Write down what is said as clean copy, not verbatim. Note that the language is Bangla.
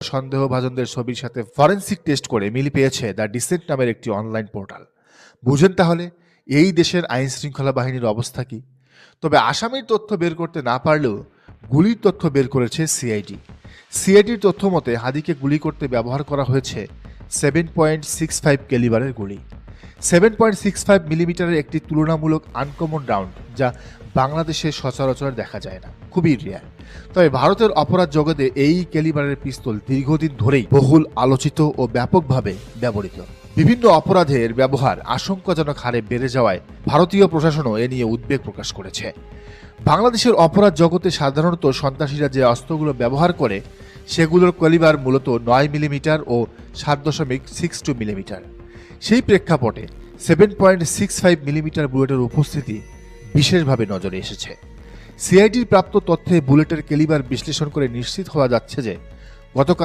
সন্দেহভাজনদের ছবির সাথে ফরেনসিক টেস্ট করে মিল পেয়েছে দ্য ডিসেন্ট নামের একটি অনলাইন পোর্টাল। বুঝেন তাহলে এই দেশের আইন শৃঙ্খলা বাহিনীর অবস্থা কি? তবে আসামির তথ্য বের করতে না পারলেও গুলির তথ্য বের করেছে সিআইডি। সিআইডির তথ্য মতে হাদিকে গুলি করতে ব্যবহার করা হয়েছে 7.65 ক্যালিবারের গুলি। 7.65 মিলিমিটারের একটি তুলনামূলক আনকমন রাউন্ড, যা বাংলাদেশে সচরাচর দেখা যায় না, খুবই রেয়ার। তবে ভারতের অপরাধ জগতে এই ক্যালিবারের পিস্তল দীর্ঘদিন ধরেই বহুল আলোচিত ও ব্যাপকভাবে ব্যবহৃত। বিভিন্ন অপরাধের ব্যবহার আশঙ্কাজনক হারে বেড়ে যাওয়ায় ভারতীয় প্রশাসনও এ নিয়ে উদ্বেগ প্রকাশ করেছে। বাংলাদেশের অপরাধ জগতে সাধারণত সন্ত্রাসীরা যে অস্ত্রগুলো ব্যবহার করে সেগুলোর ক্যালিবার মূলত 9 মিলিমিটার ও 7.62 মিলিমিটার। সেই প্রেক্ষাপটে 7.65 মিলিমিটার বুলেটের উপস্থিতি বিশেষভাবে নজরে এসেছে। সিআইডির প্রাপ্ত তথ্যে বুলেটের ক্যালিবার বিশ্লেষণ করে নিশ্চিত হওয়া যাচ্ছে যে গতকাল